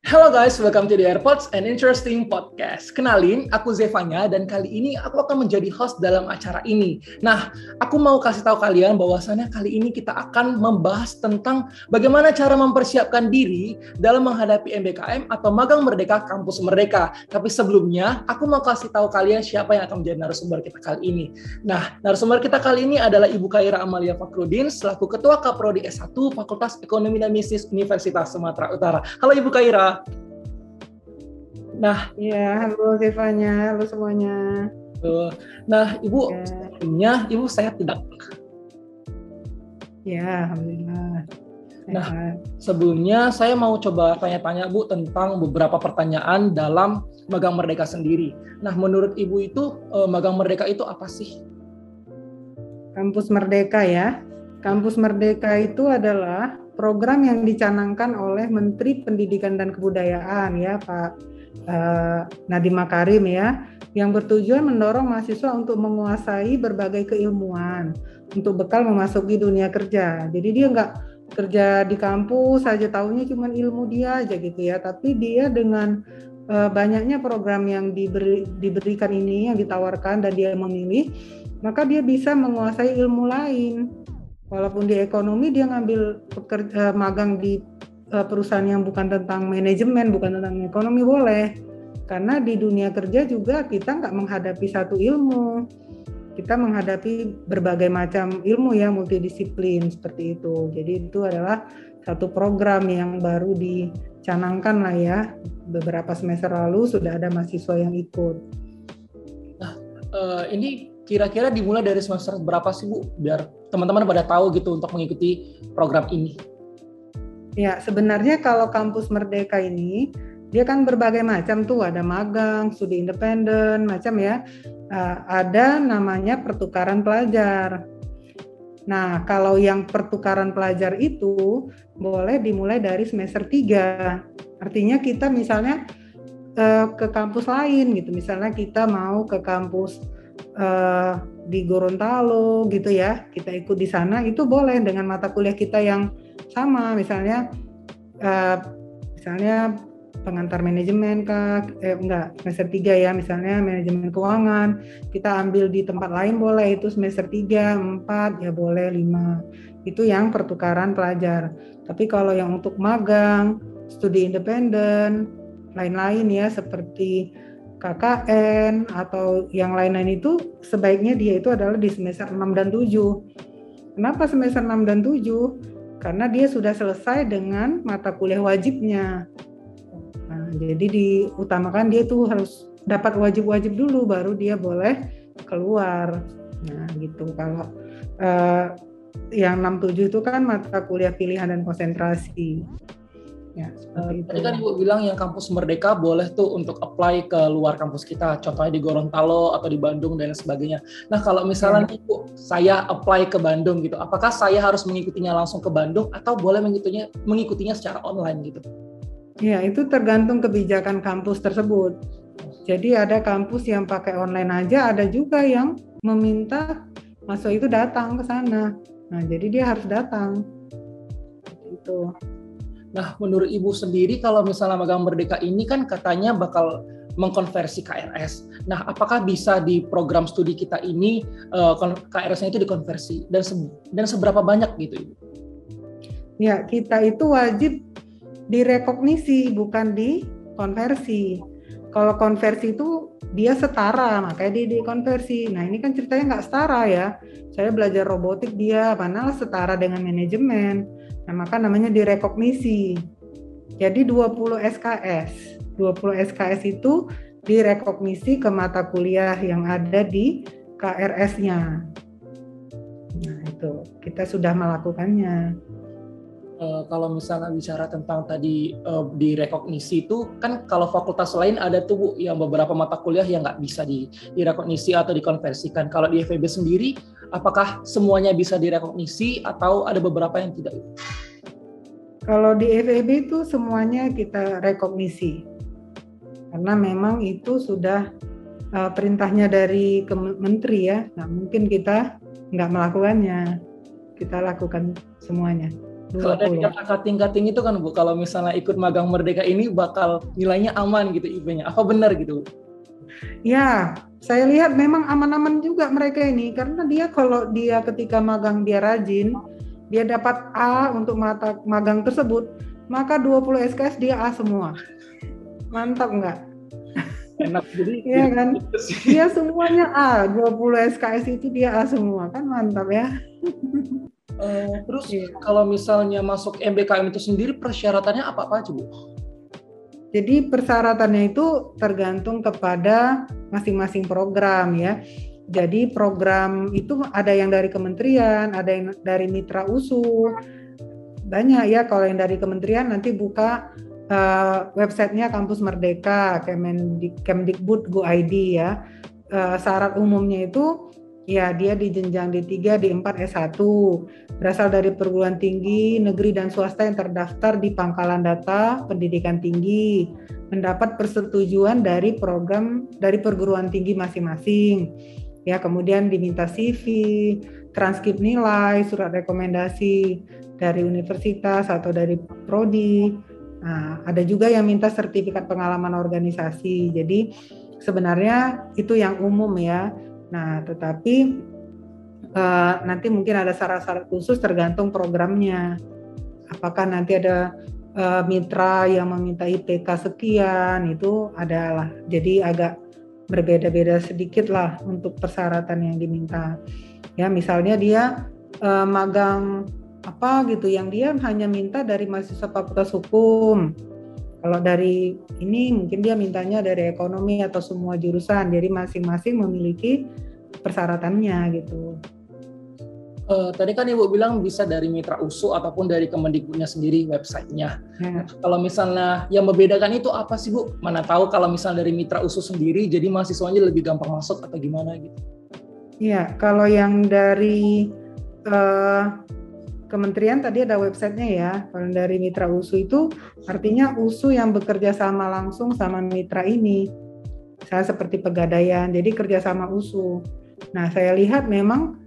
Halo guys, welcome to the AirPods, an interesting podcast. Kenalin, aku Zevanya dan kali ini aku akan menjadi host dalam acara ini. Nah, aku mau kasih tahu kalian bahwasannya kali ini kita akan membahas tentang bagaimana cara mempersiapkan diri dalam menghadapi MBKM atau Magang Merdeka Kampus Merdeka. Tapi sebelumnya, aku mau kasih tahu kalian siapa yang akan menjadi narasumber kita kali ini. Nah, narasumber kita kali ini adalah Ibu Khaira Amalia Fakhrudin selaku Ketua Kaprodi S1 Fakultas Ekonomi dan Bisnis Universitas Sumatera Utara. Halo Ibu Khaira. Nah, ya, halo Zevanya, halo semuanya. Nah, Ibu, sebelumnya Ibu sehat tidak? Ya, alhamdulillah. Nah, sebelumnya saya mau coba tanya-tanya Bu tentang beberapa pertanyaan dalam Magang Merdeka sendiri. Nah, menurut Ibu itu Magang Merdeka itu apa sih? Kampus Merdeka ya. Kampus Merdeka itu adalah program yang dicanangkan oleh Menteri Pendidikan dan Kebudayaan ya Pak Nadiem Makarim ya, yang bertujuan mendorong mahasiswa untuk menguasai berbagai keilmuan untuk bekal memasuki dunia kerja. Jadi dia nggak kerja di kampus saja taunya cuma ilmu dia aja gitu ya, tapi dia dengan banyaknya program yang diberikan ini, yang ditawarkan dan dia memilih, maka dia bisa menguasai ilmu lain. Walaupun di ekonomi dia ngambil magang di perusahaan yang bukan tentang manajemen, bukan tentang ekonomi boleh. Karena di dunia kerja juga kita nggak menghadapi satu ilmu. Kita menghadapi berbagai macam ilmu ya, multidisiplin seperti itu. Jadi itu adalah satu program yang baru dicanangkan lah ya. Beberapa semester lalu sudah ada mahasiswa yang ikut. Nah, ini kira-kira dimulai dari semester berapa sih Bu? Biar teman-teman pada tahu gitu untuk mengikuti program ini. Ya, sebenarnya kalau Kampus Merdeka ini, dia kan berbagai macam tuh, ada magang, studi independen, macam ya. Ada namanya pertukaran pelajar. Nah, kalau yang pertukaran pelajar itu boleh dimulai dari semester 3. Artinya kita misalnya ke kampus lain gitu, misalnya kita mau ke kampus di Gorontalo gitu ya, kita ikut di sana, itu boleh dengan mata kuliah kita yang sama, misalnya pengantar manajemen semester 3 ya, misalnya manajemen keuangan, kita ambil di tempat lain boleh, itu semester 3, 4 ya boleh, 5. Itu yang pertukaran pelajar. Tapi kalau yang untuk magang, studi independen, lain-lain ya seperti KKN atau yang lain-lain itu sebaiknya dia itu adalah di semester 6 dan 7. Kenapa semester 6 dan 7? Karena dia sudah selesai dengan mata kuliah wajibnya. Nah, jadi diutamakan dia tuh harus dapat wajib-wajib dulu baru dia boleh keluar. Nah, gitu. Kalau yang 6-7 itu kan mata kuliah pilihan dan konsentrasi. Ya, seperti itu. Tadi kan Ibu bilang yang Kampus Merdeka boleh tuh untuk apply ke luar kampus kita, contohnya di Gorontalo atau di Bandung dan sebagainya. Nah, kalau misalnya Ibu, saya apply ke Bandung gitu, apakah saya harus mengikutinya langsung ke Bandung atau boleh mengikutinya secara online gitu? Ya, itu tergantung kebijakan kampus tersebut. Jadi ada kampus yang pakai online aja, ada juga yang meminta mahasiswa itu datang ke sana. Nah, jadi dia harus datang. Itu. Nah, menurut Ibu sendiri kalau misalnya Magang Merdeka ini kan katanya bakal mengkonversi KRS. Nah, apakah bisa di program studi kita ini KRS-nya itu dikonversi dan seberapa banyak gitu Ibu? Ya, kita itu wajib direkognisi bukan dikonversi. Kalau konversi itu dia setara, makanya dia dikonversi. Nah, ini kan ceritanya nggak setara ya. Saya belajar robotik, dia mana setara dengan manajemen. Nah, maka namanya direkognisi. Jadi 20 SKS. 20 SKS itu direkognisi ke mata kuliah yang ada di KRS-nya. Nah, itu kita sudah melakukannya. Kalau misalnya bicara tentang tadi direkognisi itu kan kalau fakultas lain ada tuh Bu yang beberapa mata kuliah yang nggak bisa direkognisi atau dikonversikan. Kalau di FEB sendiri apakah semuanya bisa direkognisi atau ada beberapa yang tidak? Kalau di FEB itu semuanya kita rekognisi, karena memang itu sudah perintahnya dari menteri ya, nggak mungkin kita nggak melakukannya, kita lakukan semuanya. Kalau dari kakak tingkat itu kan Bu, kalau misalnya ikut magang Merdeka ini bakal nilainya aman gitu IP-nya, apa benar gitu Bu? Ya, saya lihat memang aman-aman juga mereka ini, karena dia kalau dia ketika magang dia rajin, dia dapat A untuk mata magang tersebut, maka 20 SKS dia A semua. Mantap nggak? Enak, jadi iya kan? Dia semuanya A, 20 SKS itu dia A semua, kan mantap ya. Terus kalau misalnya masuk MBKM itu sendiri persyaratannya apa aja Bu? Jadi persyaratannya itu tergantung kepada masing-masing program ya. Jadi program itu ada yang dari kementerian, ada yang dari mitra USU. Banyak ya, kalau yang dari kementerian nanti buka websitenya Kampus Merdeka, Kemdikbud.go.id ya. Syarat umumnya itu ya dia di jenjang D3, D4, S1, berasal dari perguruan tinggi, negeri dan swasta yang terdaftar di Pangkalan Data Pendidikan Tinggi, mendapat persetujuan dari program dari perguruan tinggi masing-masing. Ya, kemudian diminta CV, transkrip nilai, surat rekomendasi dari universitas atau dari prodi. Nah, ada juga yang minta sertifikat pengalaman organisasi. Jadi sebenarnya itu yang umum ya. Nah, tetapi nanti mungkin ada syarat-syarat khusus tergantung programnya. Apakah nanti ada mitra yang meminta IPK sekian, itu adalah. Jadi agak berbeda-beda sedikit lah untuk persyaratan yang diminta. Ya, misalnya dia magang apa gitu, yang dia hanya minta dari mahasiswa Fakultas Hukum. Kalau dari ini mungkin dia mintanya dari ekonomi atau semua jurusan. Jadi masing-masing memiliki persyaratannya gitu. Tadi kan Ibu bilang bisa dari mitra USU ataupun dari Kemendikbudnya sendiri websitenya. Ya. Kalau misalnya yang membedakan itu apa sih Bu? Mana tahu kalau misalnya dari mitra USU sendiri jadi mahasiswanya lebih gampang masuk atau gimana gitu? Iya, kalau yang dari kementerian tadi ada websitenya ya. Kalau dari mitra USU itu artinya USU yang bekerja sama langsung sama mitra ini. Saya seperti Pegadaian, jadi kerjasama USU. Nah, saya lihat memang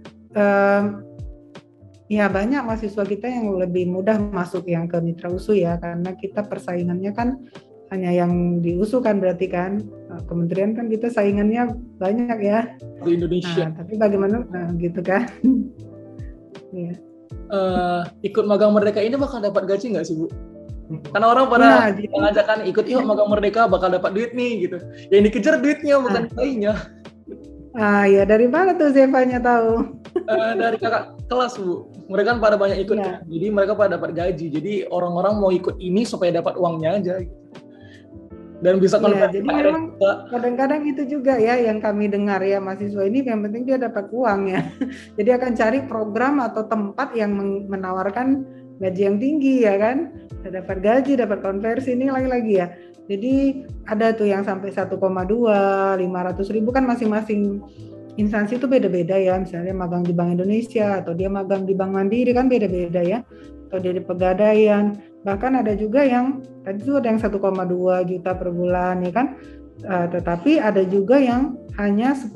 ya banyak mahasiswa kita yang lebih mudah masuk yang ke mitra USU ya, karena kita persaingannya kan hanya yang di USU kan, berarti kan kementerian kan kita saingannya banyak ya di Indonesia. Nah, tapi bagaimana gitu kan? Ya. Ikut magang Merdeka ini bakal dapat gaji nggak sih Bu? Karena orang pada mengajakkan ikut yuk magang Merdeka bakal dapat duit nih gitu. Yang dikejar duitnya bukan nilainya. Ya dari mana tuh Zevanya tahu? Dari kakak kelas Bu. Mereka kan pada banyak ikut kan. Jadi mereka pada dapat gaji. Jadi orang-orang mau ikut ini supaya dapat uangnya aja gitu. Dan bisa konversi. Jadi memang kadang-kadang itu juga ya yang kami dengar ya, mahasiswa ini yang penting dia dapat uang ya. Jadi akan cari program atau tempat yang menawarkan gaji yang tinggi ya kan. Dapat gaji, dapat konversi nilai lagi ya. Jadi ada tuh yang sampai 1,2, 500.000 kan masing-masing instansi itu beda-beda ya. Misalnya magang di Bank Indonesia atau dia magang di Bank Mandiri kan beda-beda ya. Atau dia di Pegadaian. Bahkan ada juga yang tadi itu ada yang 1,2 juta per bulan ya kan. Tetapi ada juga yang hanya 10.000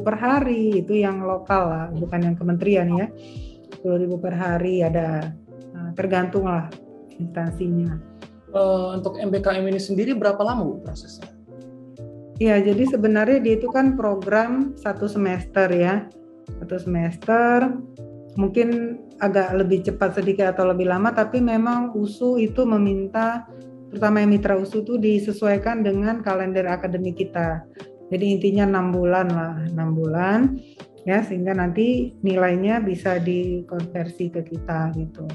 per hari, itu yang lokal lah, bukan yang kementerian ya. 10.000 per hari ada, tergantung lah instansinya. Untuk MBKM ini sendiri berapa lama Bu prosesnya? Ya, jadi sebenarnya dia itu kan program 1 semester ya. 1 semester mungkin agak lebih cepat sedikit atau lebih lama, tapi memang USU itu meminta, terutama yang mitra USU itu disesuaikan dengan kalender akademik kita. Jadi intinya 6 bulan lah, 6 bulan ya, sehingga nanti nilainya bisa dikonversi ke kita gitu.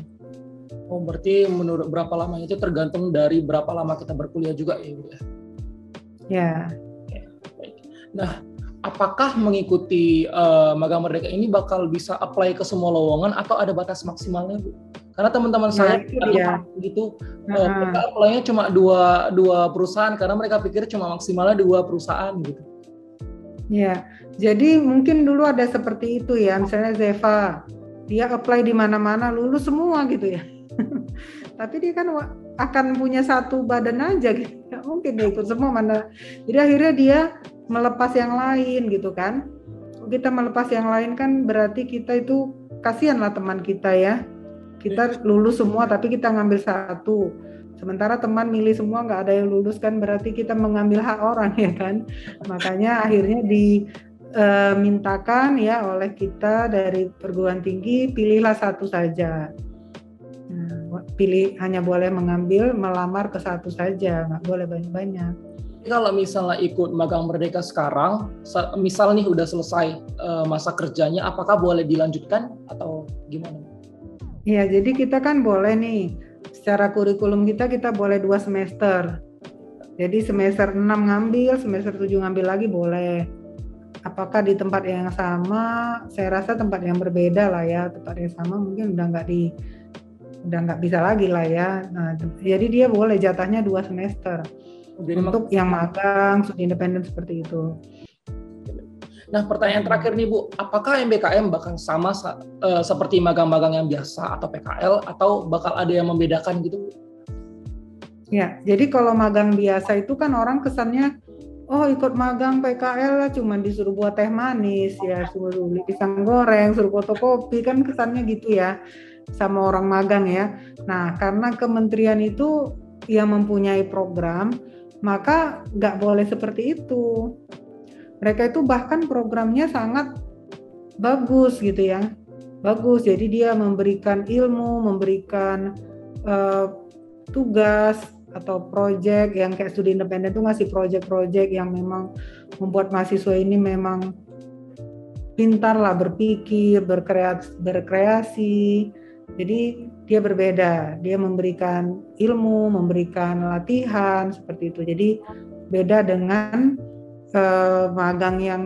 Oh, berarti menurut berapa lama itu tergantung dari berapa lama kita berkuliah juga ya Bu ya? Ya. Nah, apakah mengikuti magang Merdeka ini bakal bisa apply ke semua lowongan atau ada batas maksimalnya Bu? Karena teman-teman saya gitu, mereka apply-nya cuma dua perusahaan karena mereka pikir cuma maksimalnya 2 perusahaan gitu. Ya, jadi mungkin dulu ada seperti itu ya, misalnya Zeva, dia apply di mana-mana lulus semua gitu ya. tapi dia kan akan punya satu badan aja gitu. Nggak mungkin dia ikut semua mana. Jadi akhirnya dia melepas yang lain gitu kan. Kita melepas yang lain kan berarti kita itu kasihan lah teman kita ya. Kita lulus semua tapi kita ngambil satu. Sementara teman milih semua nggak ada yang lulus kan berarti kita mengambil hak orang ya kan. Makanya akhirnya dimintakan ya oleh kita dari perguruan tinggi pilihlah satu saja. Nah, hanya boleh melamar ke satu saja, nggak boleh banyak-banyak. Kalau misalnya ikut magang merdeka sekarang, misal nih udah selesai masa kerjanya, apakah boleh dilanjutkan atau gimana? Iya, jadi kita kan boleh nih, secara kurikulum kita boleh 2 semester. Jadi semester 6 ngambil, semester 7 ngambil lagi boleh. Apakah di tempat yang sama? Saya rasa tempat yang berbeda lah ya, tempat yang sama mungkin udah nggak bisa lagi lah ya. Nah, jadi dia boleh jatahnya 2 semester. Jadi untuk yang magang, studi independen seperti itu. Nah, pertanyaan terakhir nih Bu, apakah MBKM bakal sama seperti magang-magang yang biasa atau PKL atau bakal ada yang membedakan gitu? Ya, jadi kalau magang biasa itu kan orang kesannya, oh ikut magang PKL lah cuma disuruh buat teh manis ya, suruh beli pisang goreng, suruh fotokopi, kan kesannya gitu ya sama orang magang ya. Nah, karena kementerian itu yang mempunyai program, maka nggak boleh seperti itu. Mereka itu bahkan programnya sangat bagus gitu ya, bagus. Jadi dia memberikan ilmu, memberikan tugas atau proyek yang kayak studi independen itu ngasih proyek-proyek yang memang membuat mahasiswa ini memang pintar lah berpikir, berkreasi. Jadi dia berbeda, dia memberikan ilmu, memberikan latihan seperti itu. Jadi beda dengan magang yang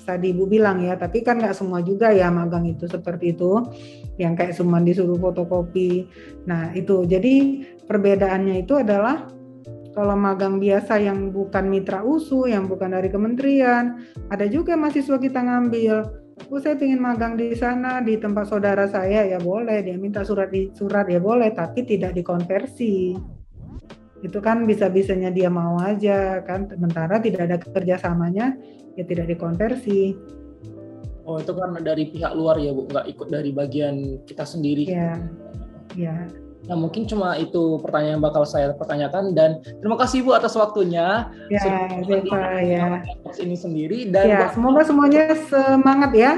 tadi Ibu bilang ya, tapi kan nggak semua juga ya magang itu seperti itu, yang kayak cuma disuruh fotokopi. Nah itu, jadi perbedaannya itu adalah kalau magang biasa yang bukan mitra USU, yang bukan dari kementerian, ada juga mahasiswa kita ngambil, saya ingin magang di sana, di tempat saudara saya, ya boleh, dia minta surat ya boleh, tapi tidak dikonversi. Itu kan bisa-bisanya dia mau aja kan, sementara tidak ada kerjasamanya ya tidak dikonversi. Oh itu kan dari pihak luar ya Bu, nggak ikut dari bagian kita sendiri. Ya. Nah mungkin cuma itu pertanyaan yang bakal saya pertanyakan, dan terima kasih Bu atas waktunya. Ya. Ini sendiri dan ya, semoga semuanya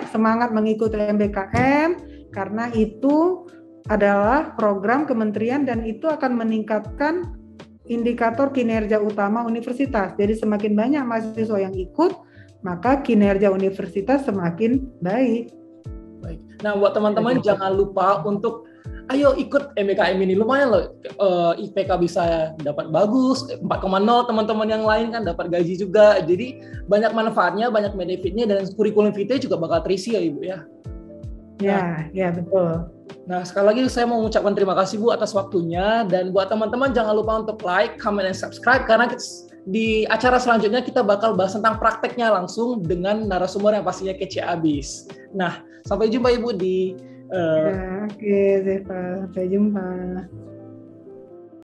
semangat mengikuti MBKM karena itu adalah program kementerian dan itu akan meningkatkan indikator kinerja utama universitas. Jadi semakin banyak mahasiswa yang ikut, maka kinerja universitas semakin baik. Nah, buat teman-teman jangan lupa untuk ayo ikut MBKM ini, lumayan loh. IPK bisa dapat bagus, 4,0, teman-teman yang lain kan dapat gaji juga. Jadi banyak manfaatnya, banyak benefitnya, dan kurikulum vitae juga bakal terisi ya Ibu ya. Ya betul. Nah, sekali lagi saya mau mengucapkan terima kasih Bu atas waktunya, dan buat teman-teman jangan lupa untuk like, comment, dan subscribe karena di acara selanjutnya kita bakal bahas tentang prakteknya langsung dengan narasumber yang pastinya kece abis. Nah, sampai jumpa Ibu di Oke, Zeva, sampai jumpa.